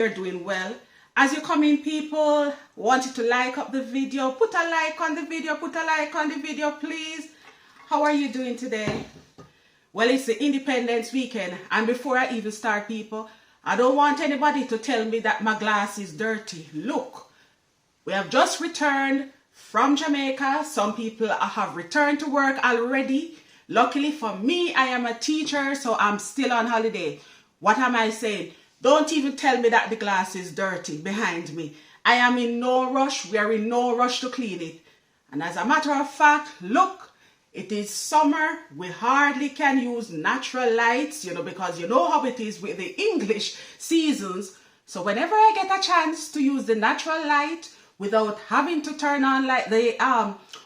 you're doing well. As you come in, people, wanted to like up the video, put a like on the video, please. How are you doing today? Well, it's the Independence weekend, and before I even start, people, I don't want anybody to tell me that my glass is dirty. Look, we have just returned from Jamaica. Some people have returned to work already. Luckily for me, I am a teacher, so I'm still on holiday. What am I saying? Don't even tell me that the glass is dirty behind me. I am in no rush. We are in no rush to clean it. And as a matter of fact, look, it is summer. We hardly can use natural lights, because you know how it is with the English seasons. So whenever I get a chance to use the natural light without having to turn on like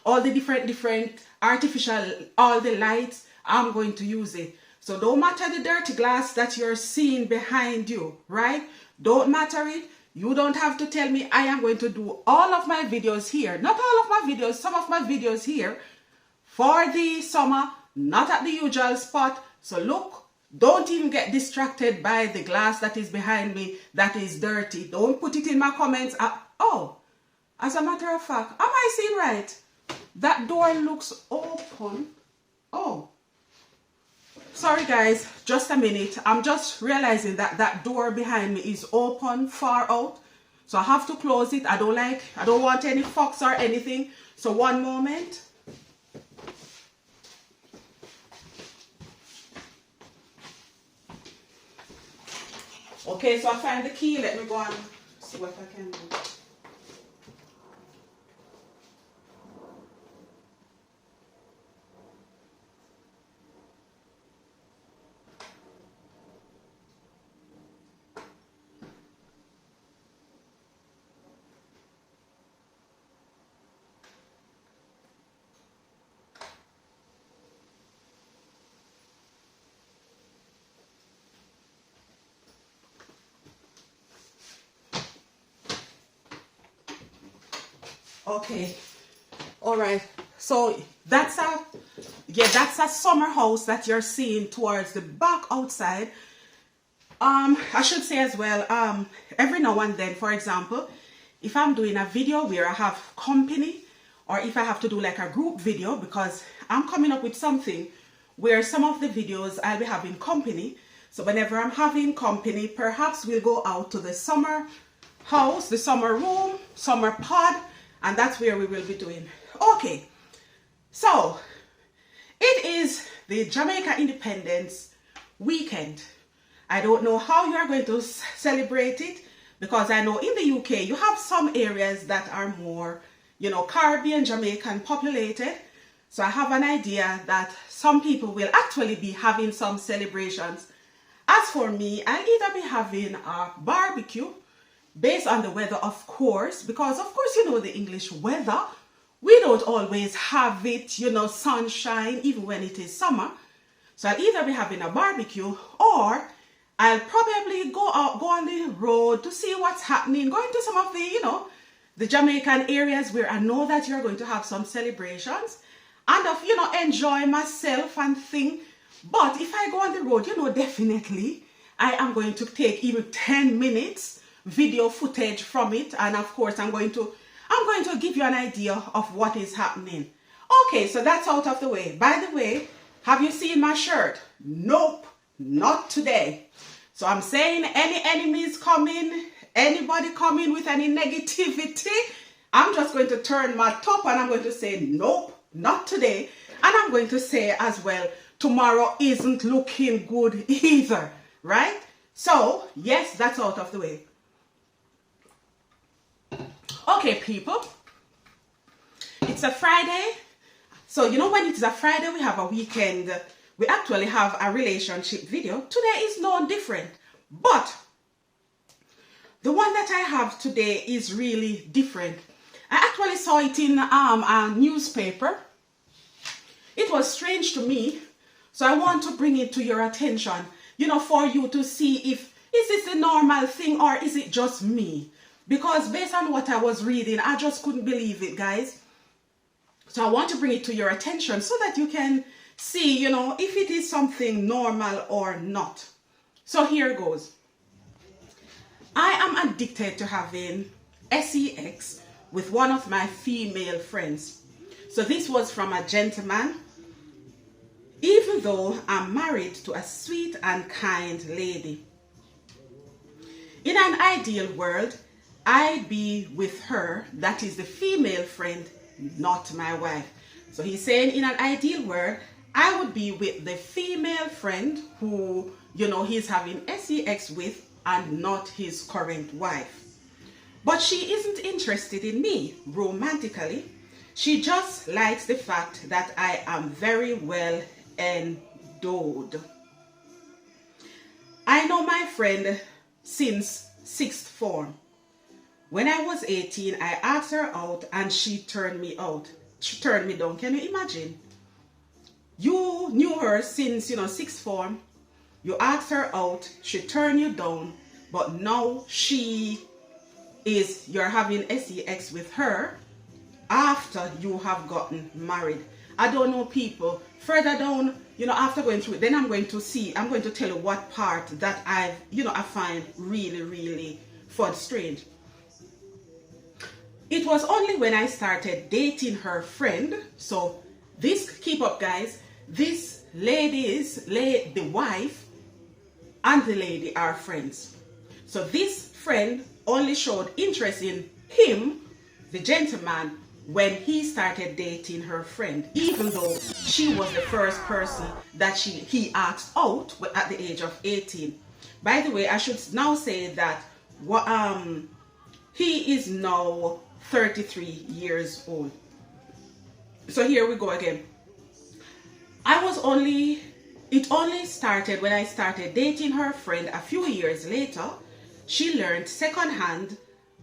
all the different artificial, all the lights, I'm going to use it. So don't matter the dirty glass that you're seeing behind you, right? Don't matter it. You don't have to tell me. I am going to do all of my videos here. Not all of my videos, some of my videos here for the summer, not at the usual spot. So look, don't even get distracted by the glass that is behind me that is dirty. Don't put it in my comments. Oh, as a matter of fact, am I seeing right? That door looks open. Oh. Sorry guys, just a minute. I'm just realizing that that door behind me is open far out. So I have to close it. I don't want any fox or anything. So one moment. Okay, so I find the key. Let me go and see what I can do. Okay, all right, so that's a summer house that you're seeing towards the back outside. I should say as well, every now and then, for example, if I'm doing a video where I have company, or if I have to do like a group video, because I'm coming up with something where some of the videos I'll be having company. So whenever I'm having company, perhaps we'll go out to the summer house, the summer room, summer pod, and that's where we will be doing. Okay, so it is the Jamaica Independence weekend. I don't know how you are going to celebrate it, because I know in the UK you have some areas that are more, Caribbean, Jamaican populated. So I have an idea that some people will actually be having some celebrations. As for me, I'll either be having a barbecue, based on the weather, of course, because of course the English weather, we don't always have it, sunshine, even when it is summer. So I'll either be having a barbecue, or I'll probably go on the road to see what's happening, going to some of the, the Jamaican areas where I know that you're going to have some celebrations, and of, enjoy myself and thing. But if I go on the road, definitely I am going to take even 10 minutes video footage from it, and of course I'm going to give you an idea of what is happening. Okay, so that's out of the way. By the way, have you seen my shirt? Nope, not today. So I'm saying, any enemies coming, anybody coming with any negativity, I'm just going to turn my top and I'm going to say nope, not today. And I'm going to say as well, tomorrow isn't looking good either, right? So yes, that's out of the way. Okay, people, it's a Friday. So when it's a Friday, we have a weekend. We actually have a relationship video. Today is no different, but the one that I have today is really different. I actually saw it in a newspaper. It was strange to me, so I want to bring it to your attention, for you to see is this a normal thing or is it just me? Because based on what I was reading, I just couldn't believe it, guys. So I want to bring it to your attention so that you can see, if it is something normal or not. So here goes. I am addicted to having sex with one of my female friends. So this was from a gentleman. Even though I'm married to a sweet and kind lady. In an ideal world, I'd be with her, that is the female friend, not my wife. So he's saying in an ideal world, I would be with the female friend who, he's having sex with and not his current wife. But she isn't interested in me romantically. She just likes the fact that I am very well endowed. I know my friend since sixth form. When I was 18, I asked her out and she turned me out. She turned me down. Can you imagine? You knew her since, sixth form. You asked her out, she turned you down, but now you're having sex with her after you have gotten married. I don't know, people. Further down, after going through it, then I'm going to tell you what part that I find really, really fun strange. It was only when I started dating her friend. So this, keep up guys, this the wife and the lady are friends. So this friend only showed interest in him, the gentleman, when he started dating her friend, even though she was the first person that he asked out at the age of 18. By the way, I should now say that he is now 33 years old. So here we go again. It only started when I started dating her friend a few years later. She learned secondhand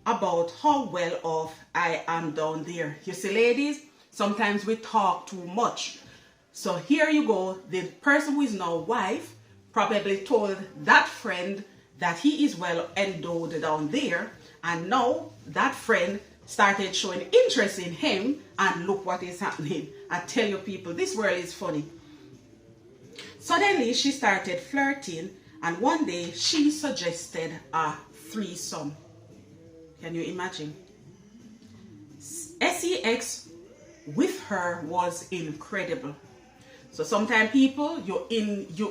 about how well off I am down there. You see, ladies, sometimes we talk too much. So here you go. The person who is now wife probably told that friend that he is well endowed down there, and now that friend started showing interest in him, and look what is happening. I tell you, people, this world is funny. Suddenly she started flirting, and one day she suggested a threesome. Can you imagine? Sex with her was incredible. So sometimes people, you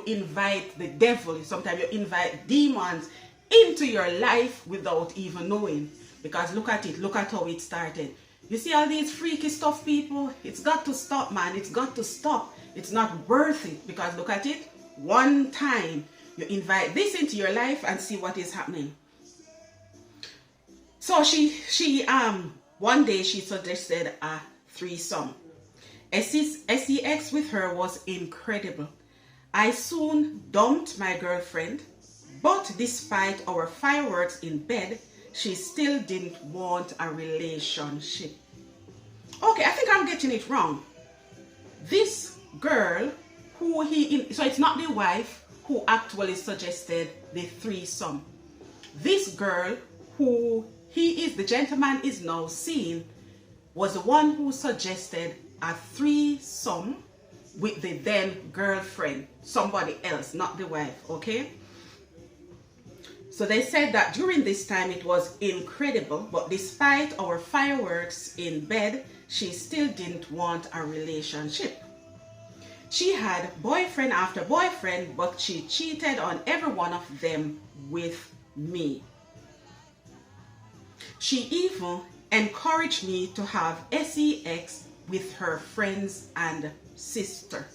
invite the devil, sometimes you invite demons into your life without even knowing. Because look at it, look at how it started. You see all these freaky stuff, people? It's got to stop, man. It's got to stop. It's not worth it. Because look at it, one time you invite this into your life and see what is happening. So one day she suggested a threesome. Sex with her was incredible. I soon dumped my girlfriend, but despite our fireworks in bed, she still didn't want a relationship. Okay, I think I'm getting it wrong. This girl so it's not the wife who actually suggested the threesome. This girl who the gentleman is now seeing, was the one who suggested a threesome with the then girlfriend, somebody else, not the wife, okay? So they said that during this time it was incredible, but despite our fireworks in bed, she still didn't want a relationship. She had boyfriend after boyfriend, but she cheated on every one of them with me. She even encouraged me to have sex with her friends and sister.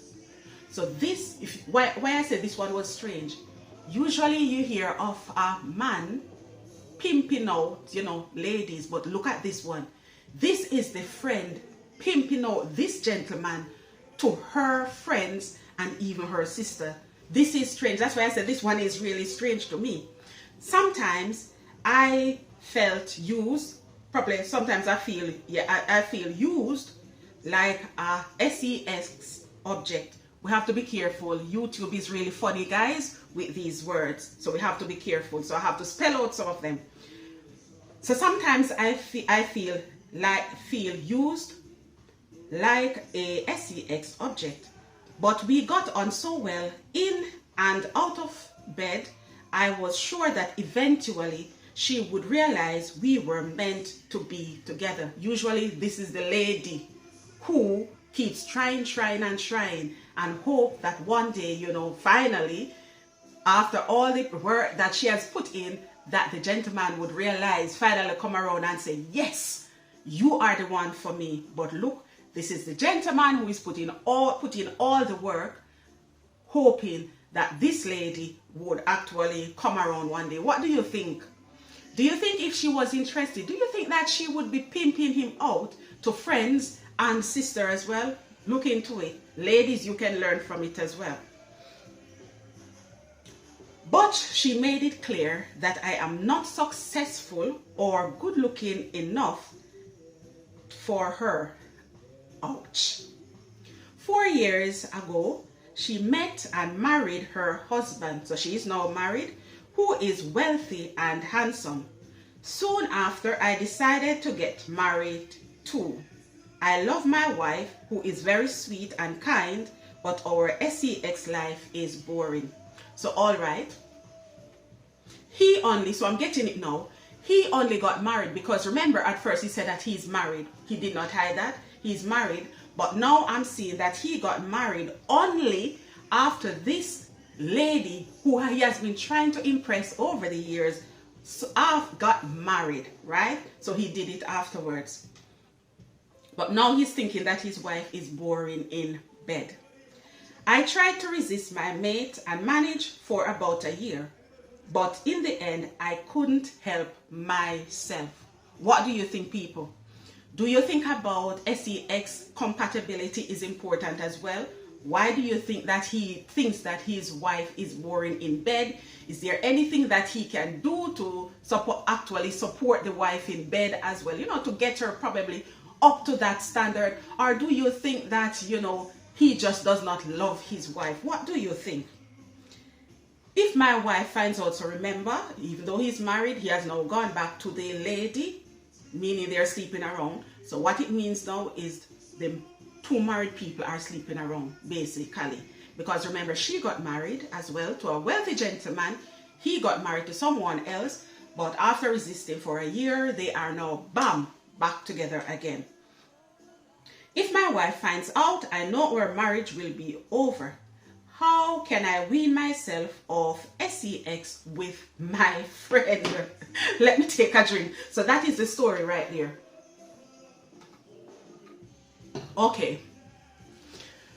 So this, why I said this one was strange. Usually you hear of a man pimping out, ladies, but look at this one. This is the friend pimping out this gentleman to her friends and even her sister. This is strange. That's why I said this one is really strange to me. Sometimes I felt used. Probably sometimes I feel used like a sex object. We have to be careful. YouTube is really funny, guys, with these words. So we have to be careful. So I have to spell out some of them. So sometimes I feel used like a sex object. But we got on so well in and out of bed. I was sure that eventually she would realize we were meant to be together. Usually this is the lady who keeps trying and hope that one day, you know, finally, after all the work that she has put in, that the gentleman would realize, finally come around and say, yes, you are the one for me. But look, this is the gentleman who is putting all the work, hoping that this lady would actually come around one day. What do you think? Do you think if she was interested, do you think that she would be pimping him out to friends and sister as well? Look into it. Ladies, you can learn from it as well. But she made it clear that I am not successful or good looking enough for her. Ouch. 4 years ago, she met and married her husband. So she is now married, who is wealthy and handsome. Soon after, I decided to get married too. I love my wife, who is very sweet and kind, but our sex life is boring. So all right, so I'm getting it now. He only got married because remember at first he said that he's married. He did not hide that. He's married. But now I'm seeing that he got married only after this lady who he has been trying to impress over the years got married, right? So he did it afterwards. But now he's thinking that his wife is boring in bed. I tried to resist my mate and managed for about a year. But in the end, I couldn't help myself. What do you think, people? Do you think about sex compatibility is important as well? Why do you think that he thinks that his wife is boring in bed? Is there anything that he can do to actually support the wife in bed as well? You know, to get her probably up to that standard? Or do you think that, you know, he just does not love his wife? What do you think? If my wife finds out, so remember, even though he's married, he has now gone back to the lady, meaning they're sleeping around. So what it means now is the two married people are sleeping around, basically. Because remember, she got married as well to a wealthy gentleman. He got married to someone else, but after resisting for a year, they are now, bam, back together again. If my wife finds out, I know our marriage will be over. How can I wean myself off sex with my friend? Let me take a drink. So that is the story right there. Okay.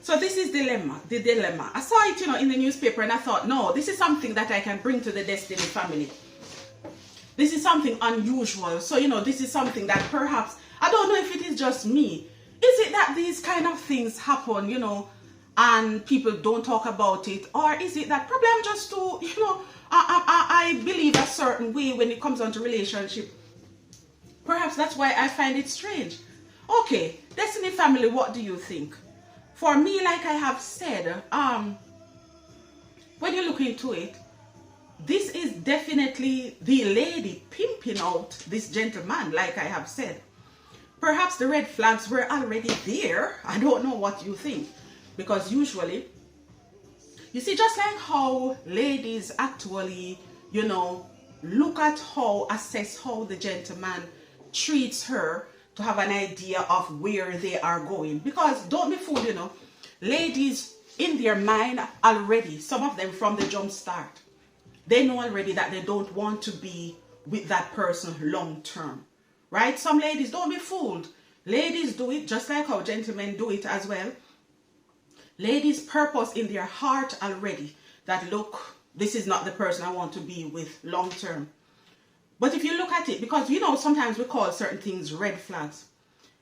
So this is the dilemma. I saw it, you know, in the newspaper and I thought, no, this is something that I can bring to the Destiny family. This is something unusual. So, you know, this is something that perhaps, I don't know if it is just me. Is it that these kind of things happen, you know, and people don't talk about it? Or is it that probably I'm just too, you know, I believe a certain way when it comes on to relationship. Perhaps that's why I find it strange. Okay, Destiny family, what do you think? For me, like I have said, when you look into it, this is definitely the lady pimping out this gentleman, like I have said. Perhaps the red flags were already there. I don't know what you think. Because usually, you see, just like how ladies actually, you know, look at assess how the gentleman treats her to have an idea of where they are going. Because don't be fooled, you know, ladies in their mind already, some of them from the jump start, they know already that they don't want to be with that person long term, right? Some ladies, don't be fooled. Ladies do it just like how gentlemen do it as well. Ladies purpose in their heart already that, look, this is not the person I want to be with long term. But if you look at it, because, you know, sometimes we call certain things red flags.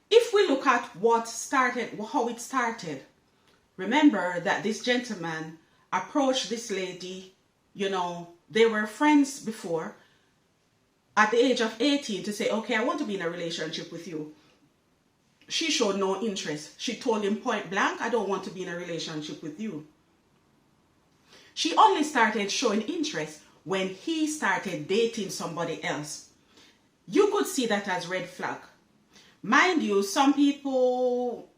If we look at how it started, remember that this gentleman approached this lady, you know, they were friends before, at the age of 18 to say, okay, I want to be in a relationship with you. She showed no interest. She told him point blank, I don't want to be in a relationship with you. She only started showing interest when he started dating somebody else. You could see that as red flag. Mind you, some people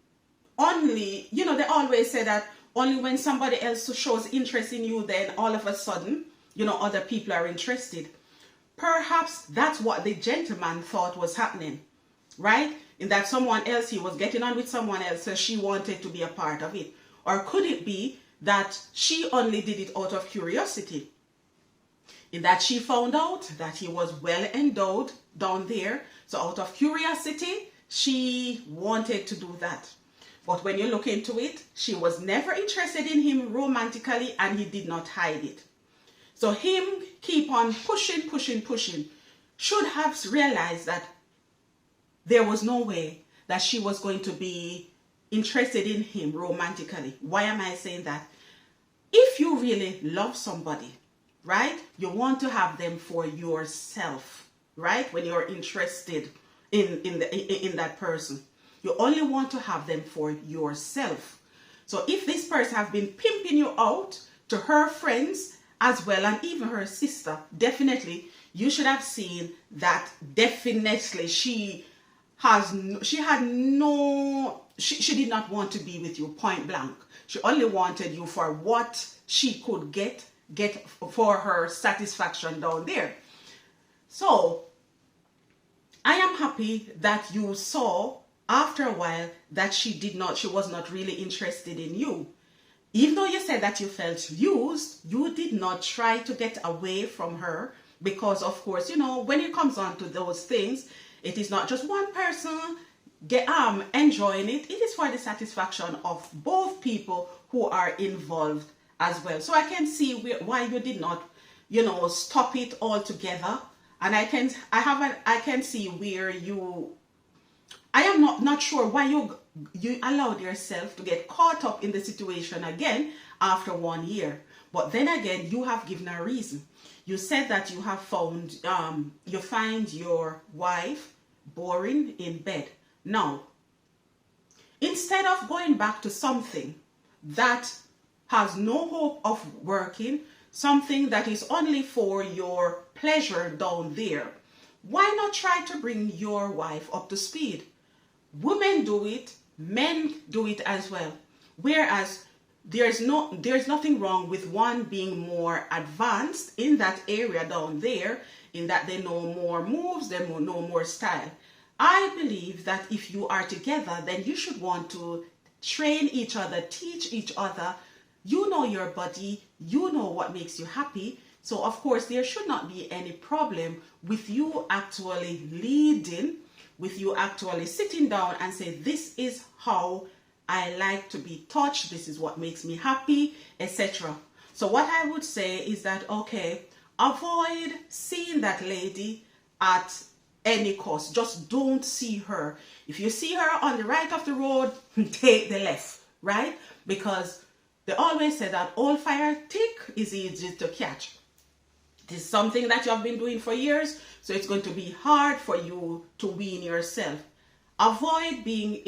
only, you know, they always say that only when somebody else shows interest in you, then all of a sudden, you know, other people are interested. perhaps that's what the gentleman thought was happening, right? In that someone else, he was getting on with someone else, so she wanted to be a part of it. Or could it be that she only did it out of curiosity? In that she found out that he was well endowed down there, so out of curiosity, she wanted to do that. But when you look into it, she was never interested in him romantically, and he did not hide it. So him keep on pushing, should have realized that there was no way that she was going to be interested in him romantically. Why am I saying that? If you really love somebody, right, you want to have them for yourself, right? When you're interested in that person, you only want to have them for yourself. So if this person has been pimping you out to her friends as well, and even her sister, definitely you should have seen that definitely she did not want to be with you, point blank. She only wanted you for what she could get for her satisfaction down there. So I am happy that you saw after a while that she was not really interested in you. Even though you said that you felt used, you did not try to get away from her, because of course, when it comes on to those things, it is not just one person enjoying it. It is for the satisfaction of both people who are involved as well. So I can see why you did not, stop it altogether. And I can see where I am not sure why you allowed yourself to get caught up in the situation again after 1 year. But then again, you have given a reason. You said that you have found, you find your wife boring in bed. Now, instead of going back to something that has no hope of working, something that is only for your pleasure down there, why not try to bring your wife up to speed? Women do it, men do it as well. Whereas there's nothing wrong with one being more advanced in that area down there, in that they know more moves, they know more style. I believe that if you are together, then you should want to train each other, teach each other. You know your body, you know what makes you happy. So of course, there should not be any problem with you actually leading, with you actually sitting down and say, this is how I like to be touched, this is what makes me happy, etc. So what I would say is that, okay, avoid seeing that lady at any cost. Just don't see her. If you see her on the right of the road, take the left, right? Because they always say that all fire tick is easy to catch. This is something that you have been doing for years, so it's going to be hard for you to wean yourself. Avoid being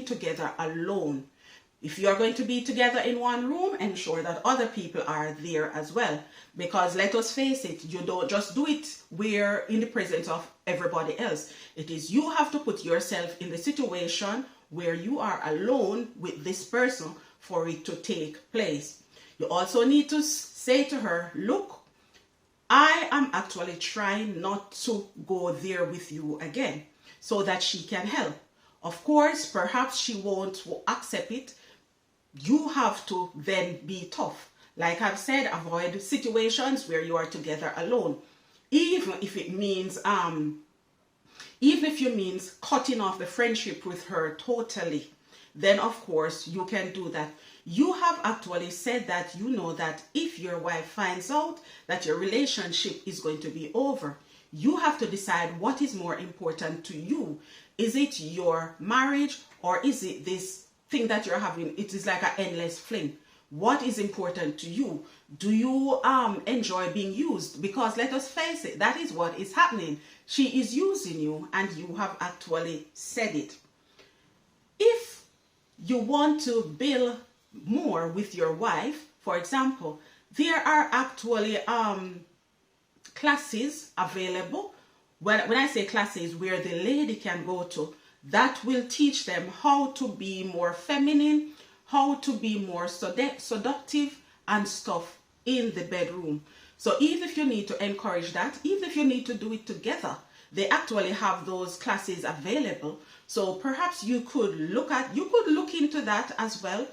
together alone. If you are going to be together in one room, ensure that other people are there as well. Because let us face it, you don't just do it where in the presence of everybody else. It is you have to put yourself in the situation where you are alone with this person for it to take place. You also need to say to her, look, I am actually trying not to go there with you again, so that she can help. Of course, perhaps she won't accept it. You have to then be tough. Like I've said, avoid situations where you are together alone. Even if it means, cutting off the friendship with her totally, then of course you can do that. You have actually said that you know that if your wife finds out that your relationship is going to be over, you have to decide what is more important to you. Is it your marriage, or is it this thing that you're having? It is like an endless fling. What is important to you? Do you enjoy being used? Because let us face it, that is what is happening. She is using you, and you have actually said it. If you want to build more with your wife, for example, there are actually classes available. When I say classes, where the lady can go to, that will teach them how to be more feminine, how to be more seductive and stuff in the bedroom. So even if you need to encourage that, even if you need to do it together, they actually have those classes available. So perhaps you could look into that as well.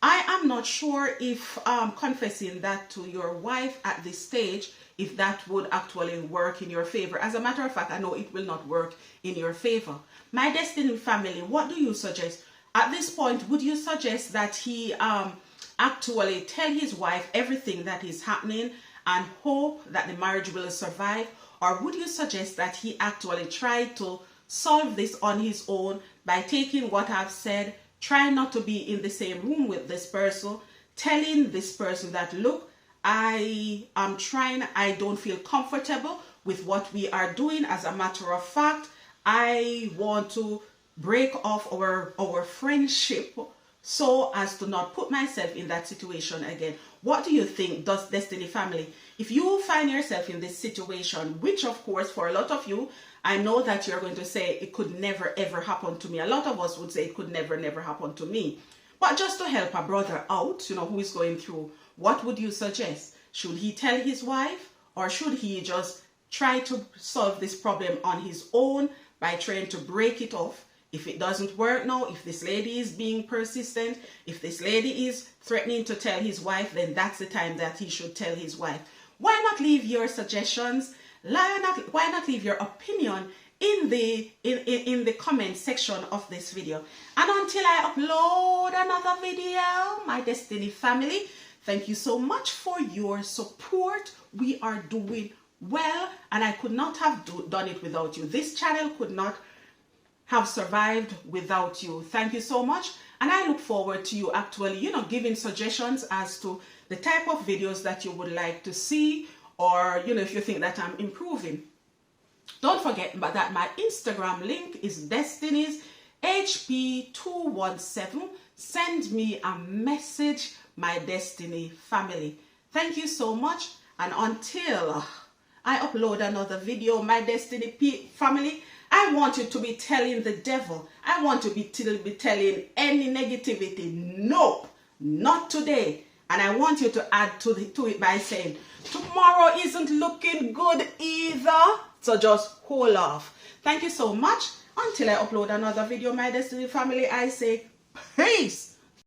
I am not sure if confessing that to your wife at this stage, if that would actually work in your favor. As a matter of fact, I know it will not work in your favor. My Destiny family, what do you suggest? At this point, would you suggest that he actually tell his wife everything that is happening and hope that the marriage will survive? Or would you suggest that he actually try to solve this on his own by taking what I've said, try not to be in the same room with this person, telling this person that, look, I am trying, I don't feel comfortable with what we are doing. As a matter of fact, I want to break off our friendship so as to not put myself in that situation again. What do you think, does Destiny family? If you find yourself in this situation, which of course for a lot of you, I know that you're going to say it could never ever happen to me. A lot of us would say it could never happen to me. But just to help a brother out, who is going through, what would you suggest? Should he tell his wife, or should he just try to solve this problem on his own by trying to break it off? If it doesn't work now, if this lady is being persistent, if this lady is threatening to tell his wife, then that's the time that he should tell his wife. Why not leave your suggestions? Why not leave your opinion in the comment section of this video? And until I upload another video, my Destiny family, thank you so much for your support. We are doing well, and I could not have done it without you. This channel could not have survived without you. Thank you so much, and I look forward to you actually giving suggestions as to the type of videos that you would like to see, or if you think that I'm improving. Don't forget that my Instagram link is Destiny's HP217. Send me a message, my Destiny family. Thank you so much, and until I upload another video, my Destiny family, I want you to be telling the devil, I want to be telling any negativity, nope, not today. And I want you to add to it by saying, tomorrow isn't looking good either, so just hold off. Thank you so much. Until I upload another video, my Destiny family, I say peace.